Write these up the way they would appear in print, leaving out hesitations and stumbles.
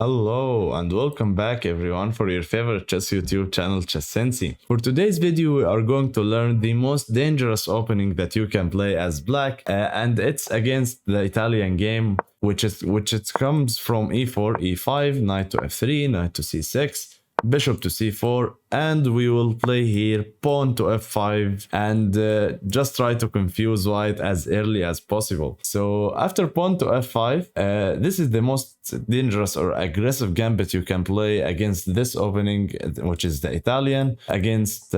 Hello and welcome back everyone for your favorite chess YouTube channel Chess Sensei. For today's video we are going to learn the most dangerous opening that you can play as black and it's against the Italian game which it comes from e4, e5, knight to f3, knight to c6, bishop to c4, and we will play here pawn to f5 and just try to confuse white as early as possible. So after pawn to f5, this is the most dangerous or aggressive gambit you can play against this opening, which is the Italian, against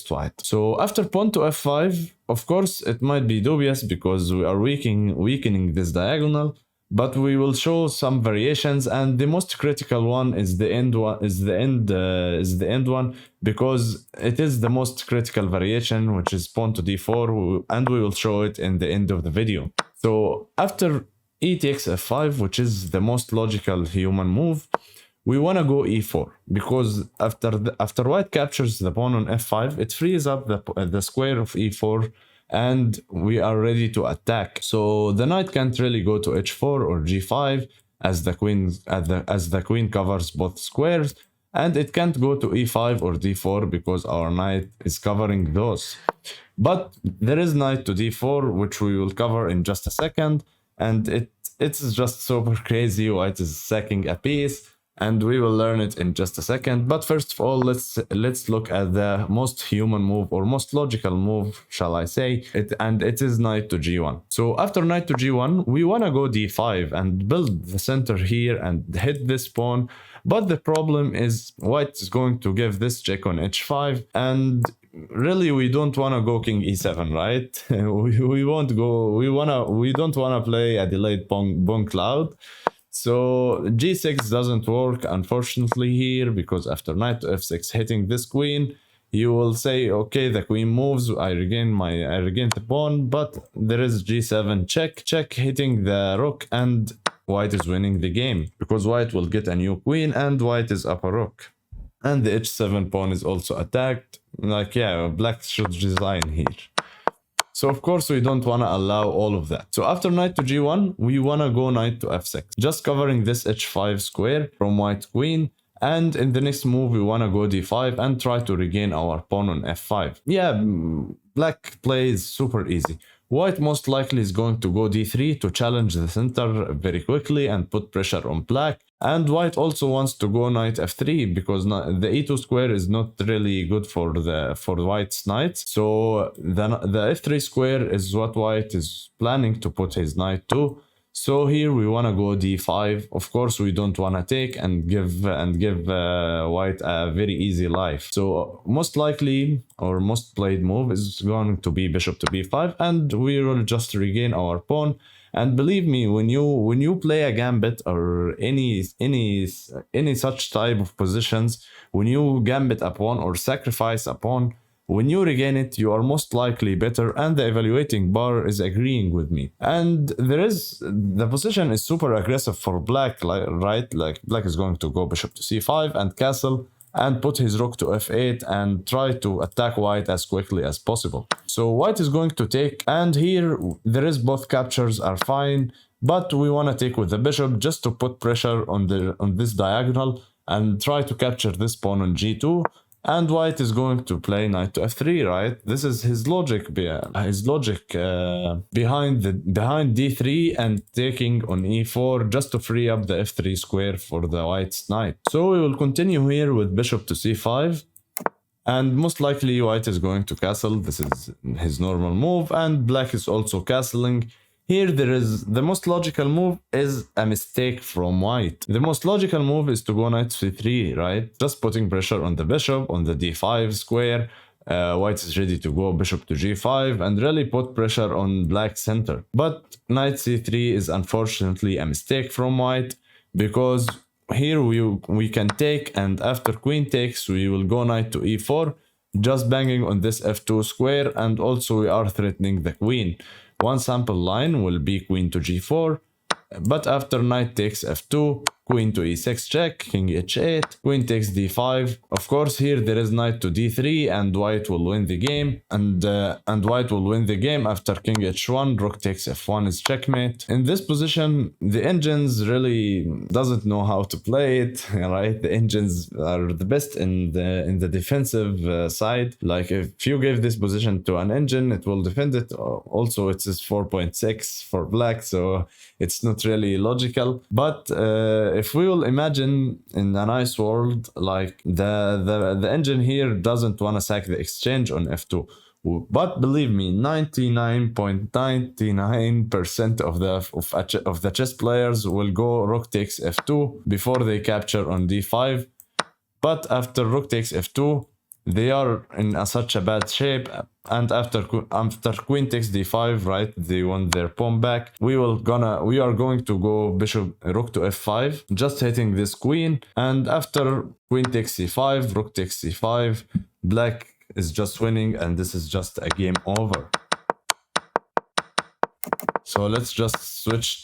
white. So after pawn to f5, of course it might be dubious because we are weakening this diagonal, but we will show some variations, and the most critical one is the end one, because it is the most critical variation, which is pawn to d4, and we will show it in the end of the video. So after e takes f5, which is the most logical human move, we want to go e4, because after white captures the pawn on f5, it frees up the square of e4, and we are ready to attack. So the knight can't really go to h4 or g5 as the queen covers both squares, and it can't go to e5 or d4 because our knight is covering those. But there is knight to d4, which we will cover in just a second, and it's just super crazy. White is sacking a piece, and we will learn it in just a second. But first of all, let's look at the most human move, or most logical move, shall I say, and it is knight to g1. So after knight to g1, we want to go d5 and build the center here and hit this pawn. But the problem is white is going to give this check on h5, and really we don't want to go king e7, right? we won't go. We don't want to play a delayed pawn cloud. So g6 doesn't work, unfortunately, here, because after knight to f6 hitting this queen, you will say, okay, the queen moves, I regain the pawn, but there is g7 check hitting the rook, and white is winning the game, because white will get a new queen and white is up a rook. And the h7 pawn is also attacked. Like, yeah, black should resign here. So of course we don't want to allow all of that. So after knight to g1, we want to go knight to f6, just covering this h5 square from white queen. And in the next move, we want to go d5 and try to regain our pawn on f5. Yeah, black play is super easy. White most likely is going to go d3 to challenge the center very quickly and put pressure on black. And white also wants to go knight f3 because the e2 square is not really good for white's knight. So the f3 square is what white is planning to put his knight to. So here we want to go d5. Of course, we don't want to take and give white a very easy life. So most likely, or most played move is going to be bishop to b5, and we will just regain our pawn. And believe me, when you play a gambit or any such type of positions, when you gambit a pawn or sacrifice a pawn, when you regain it, you are most likely better, and the evaluating bar is agreeing with me. And the position is super aggressive for black, right? Like black is going to go bishop to c5 and castle and put his rook to f8 and try to attack white as quickly as possible. So white is going to take, and here there is both captures are fine, but we want to take with the bishop just to put pressure on this diagonal and try to capture this pawn on g2. And white is going to play knight to f3, right? This is his logic behind d3 and taking on e4 just to free up the f3 square for the white's knight. So we will continue here with bishop to c5, and most likely white is going to castle. This is his normal move, and black is also castling. Here the most logical move is a mistake from white. The most logical move is to go knight to c3, right? Just putting pressure on the bishop on the d5 square. White is ready to go bishop to g5 and really put pressure on black center. But knight c3 is unfortunately a mistake from white, because here we can take, and after queen takes, we will go knight to e4, just banging on this f2 square, and also we are threatening the queen. One sample line will be queen to g4, but after knight takes f2, queen to e6 check, king h8, queen takes d5. Of course, here there is knight to d3, and white will win the game. And white will win the game after king h1, rook takes f1 is checkmate. In this position, the engines really doesn't know how to play it, right? The engines are the best in the defensive side. Like if you give this position to an engine, it will defend it. Also, it is 4.6 for black, so it's not really logical. But if we will imagine in a nice world, like the engine here doesn't want to sack the exchange on f2. But believe me, 99.99% of the chess players will go rook takes f2 before they capture on d5. But after rook takes f2, they are in such a bad shape, and after queen takes d5, right, they want their pawn back. We are going to go rook to f5, just hitting this queen, and after queen takes c5, rook takes c5, black is just winning, and this is just a game over. So let's just switch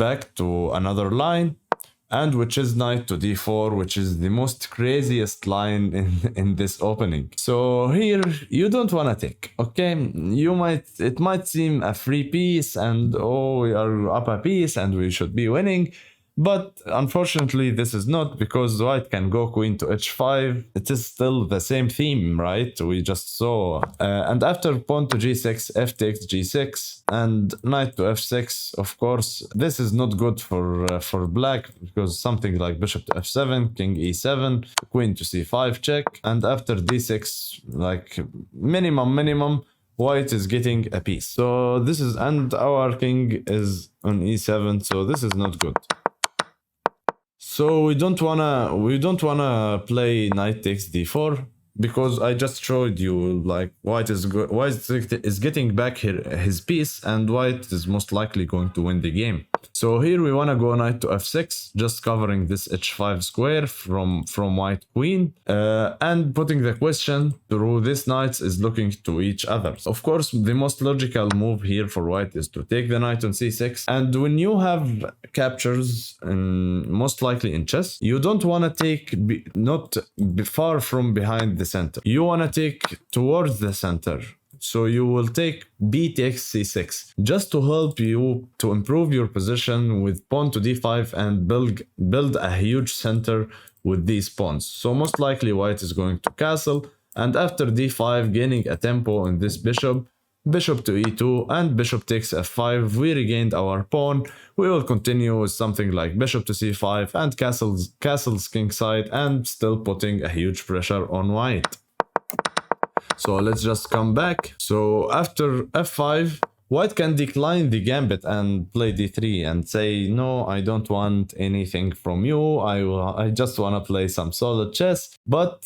back to another line, and which is knight to d4, which is the most craziest line in this opening. So here you don't want to take, okay? It might seem a free piece, and oh, we are up a piece and we should be winning. But unfortunately, this is not, because white can go queen to h5. It is still the same theme, right? We just saw. And after pawn to g6, f takes g6, and knight to f6. Of course, this is not good for black, because something like bishop to f7, king e7, queen to c5 check, and after d6, like minimum, white is getting a piece. So this is, and our king is on e7, so this is not good. So we don't wanna play knight takes d4, because I just showed you like white is getting back his piece, and white is most likely going to win the game. So here we wanna go knight to f6, just covering this h5 square from white queen, and putting the question through these knights is looking to each other. Of course, the most logical move here for white is to take the knight on c6, and when you have captures, most likely in chess, you don't wanna take not far from behind the center. You want to take towards the center. So you will take b takes c6, just to help you to improve your position with pawn to d5 and build a huge center with these pawns. So most likely white is going to castle, and after d5, gaining a tempo in this bishop to e2, and bishop takes f5, we regained our pawn. We will continue with something like bishop to c5 and castles kingside, and still putting a huge pressure on white. So let's just come back. So after f5, white can decline the gambit and play d3 and say, no, I don't want anything from you. I just want to play some solid chess. But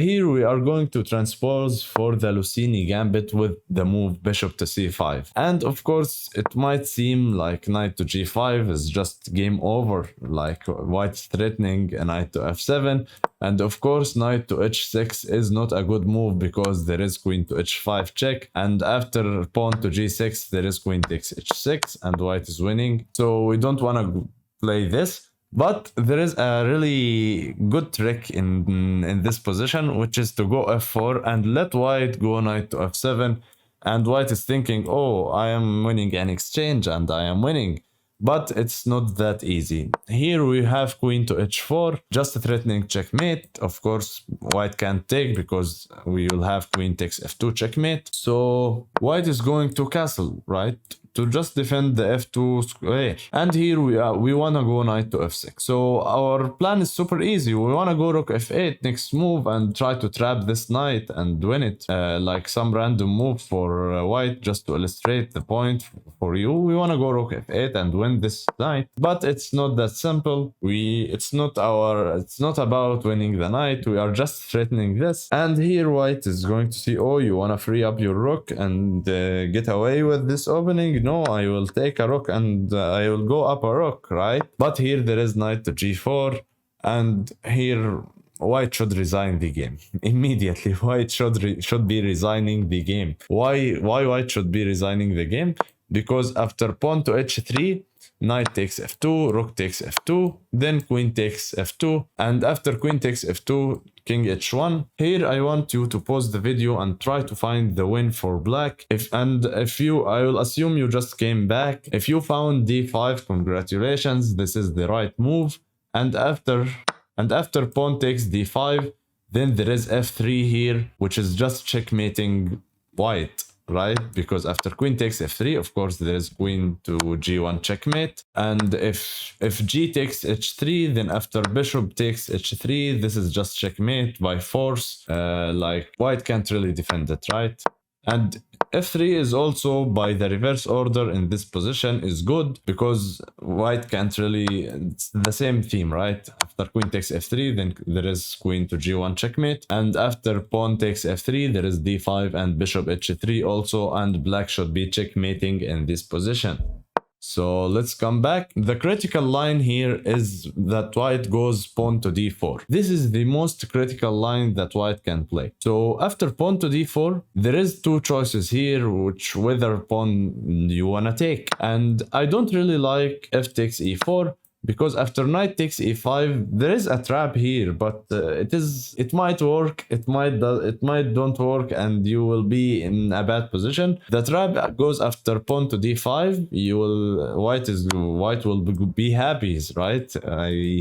here we are going to transpose for the Lucini gambit with the move bishop to c5. And of course, it might seem like knight to g5 is just game over, like white's threatening a knight to f7. And of course, knight to h6 is not a good move, because there is queen to h5 check, and after pawn to g6, there is queen takes h6, and white is winning. So we don't want to play this. But there is a really good trick in this position, which is to go f4 and let white go knight to f7. And white is thinking, oh, I am winning an exchange and I am winning. But it's not that easy. Here we have queen to h4, just threatening checkmate. Of course, white can't take, because we will have queen takes f2 checkmate. So white is going to castle, right? To just defend the f2 square. And here we want to go knight to f6. So our plan is super easy. We want to go rook f8 next move and try to trap this knight and win it. Like some random move for white, just to illustrate the point for you. We want to go rook f8 and win this knight. But it's not that simple. It's not about winning the knight. We are just threatening this. And here white is going to see, oh, you want to free up your rook and get away with this opening? No, I will take a rook and I will go up a rook, right? But here there is knight to g4, and here white should resign the game immediately. White should be resigning the game. Why white should be resigning the game? Because after pawn to h3, knight takes f2, rook takes f2, then queen takes f2, and after queen takes f2, king h1. Here I want you to pause the video and try to find the win for black. I will assume you just came back. If you found d5, congratulations, this is the right move. And after pawn takes d5, then there is f3 here, which is just checkmating white, right? Because after queen takes f3, of course, there is queen to g1 checkmate. And if g takes h3, then after bishop takes h3, this is just checkmate by force. Like white can't really defend it, right? And f3 is also by the reverse order in this position is good because white can't really, it's the same theme, right? After queen takes f3, then there is queen to g1 checkmate, and after pawn takes f3, there is d5 and bishop h3 also, and black should be checkmating in this position. So let's come back. The critical line here is that white goes pawn to d4. This is the most critical line that white can play. So after pawn to d4, there is two choices here, which whether pawn you wanna take. And I don't really like f takes e4, because after knight takes e5, there is a trap here, but it might work, it might don't work, and you will be in a bad position. The trap goes after pawn to d5. White will be happy, right?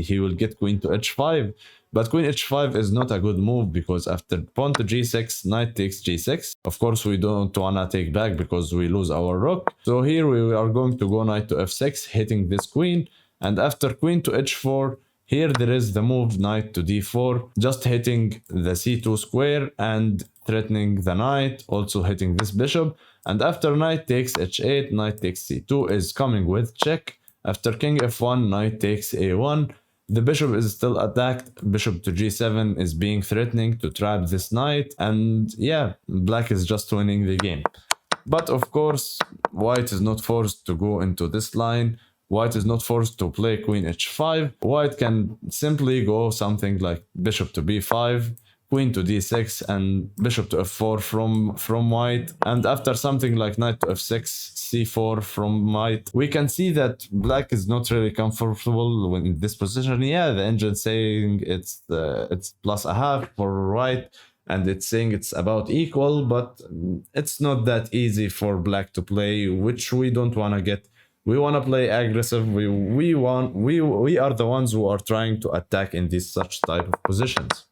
He will get queen to h5. But queen h5 is not a good move because after pawn to g6, knight takes g6. Of course, we don't wanna take back because we lose our rook. So here we are going to go knight to f6, hitting this queen. And after queen to h4, here there is the move knight to d4, just hitting the c2 square and threatening the knight, also hitting this bishop. And after knight takes h8, knight takes c2 is coming with check. After king f1, knight takes a1. The bishop is still attacked. Bishop to g7 is being threatening to trap this knight. And yeah, black is just winning the game. But of course, white is not forced to go into this line. White is not forced to play queen h5. White can simply go something like bishop to b5, queen to d6, and bishop to f4 from white. And after something like knight to f6, c4 from white, we can see that black is not really comfortable in this position. Yeah, the engine saying it's plus a half for white, and it's saying it's about equal, but it's not that easy for black to play, which we don't want to get. We want to play aggressive. We are the ones who are trying to attack in these such type of positions.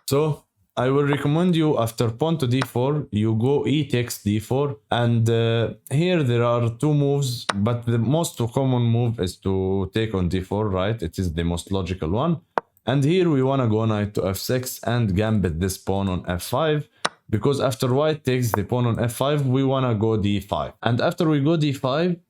So I will recommend you after pawn to d4, you go e takes d4, and here there are two moves, but the most common move is to take on d4, right? It is the most logical one. And here we want to go knight to f6 and gambit this pawn on f5. Because after white takes the pawn on f5, we want to go d5. And after we go d5,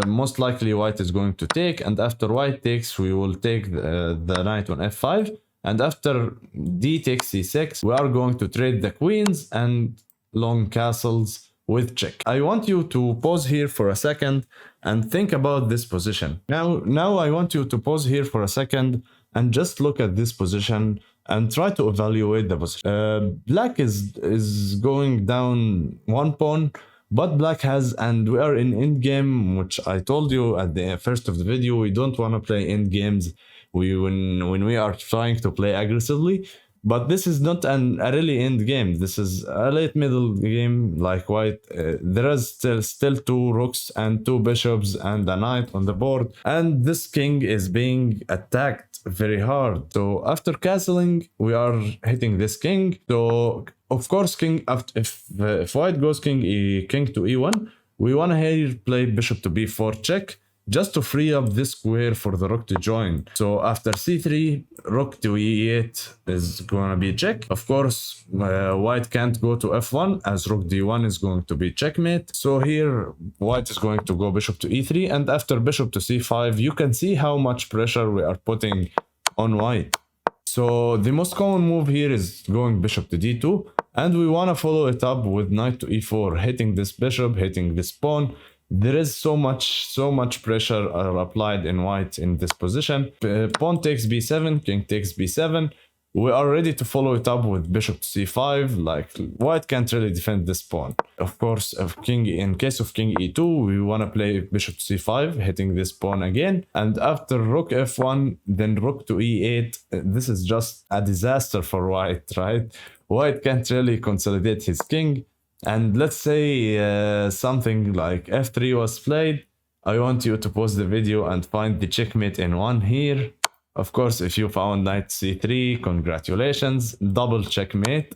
most likely white is going to take, and after white takes, we will take the knight on f5, and after d takes c6, we are going to trade the queens and long castles with check. I want you to pause here for a second and think about this position. Now I want you to pause here for a second and just look at this position and try to evaluate the position. Black is going down one pawn, but black has, and we are in endgame, which I told you at the first of the video, we don't want to play endgames when we are trying to play aggressively. But this is not a really end game. This is a late middle game like white. There is still two rooks and two bishops and a knight on the board. And this king is being attacked very hard. So after castling, we are hitting this king. So of course, if white goes king to e1, we want to here play bishop to b4 check, just to free up this square for the rook to join. So after c3, rook to e8 is going to be check. Of course, white can't go to f1 as rook d1 is going to be checkmate. So here, white is going to go bishop to e3, and after bishop to c5, you can see how much pressure we are putting on white. So the most common move here is going bishop to d2, and we want to follow it up with knight to e4, hitting this bishop, hitting this pawn. There is so much pressure applied in white in this position. Pawn takes b7, king takes b7. we are ready to follow it up with bishop to c5. Like, white can't really defend this pawn. Of course, in case of king e2, we want to play bishop to c5, hitting this pawn again. And after rook f1, then rook to e8. This is just a disaster for white, right? White can't really consolidate his king. And let's say something like f3 was played. I want you to pause the video and find the checkmate in one here. Of course, if you found knight c3, congratulations, double checkmate.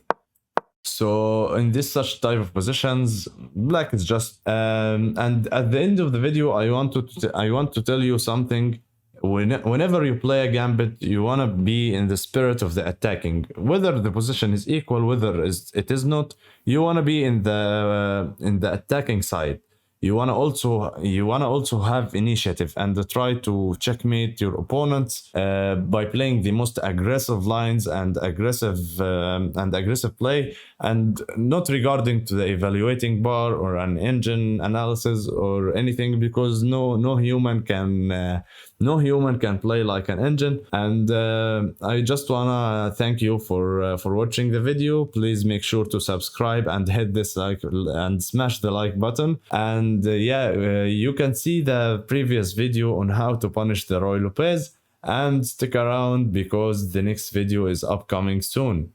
So in this such type of positions, black is just and at the end of the video, I want to tell you something. Whenever you play a gambit, you want to be in the spirit of the attacking. Whether the position is equal, whether it is not, you want to be in the attacking side. You want to also have initiative and try to checkmate your opponents by playing the most aggressive lines and aggressive play, and not regarding to the evaluating bar or an engine analysis or anything, because no human can play like an engine. And I just wanna thank you for watching the video. Please make sure to subscribe and hit this like and smash the like button. And you can see the previous video on how to punish the Roy Lopez, and stick around because the next video is upcoming soon.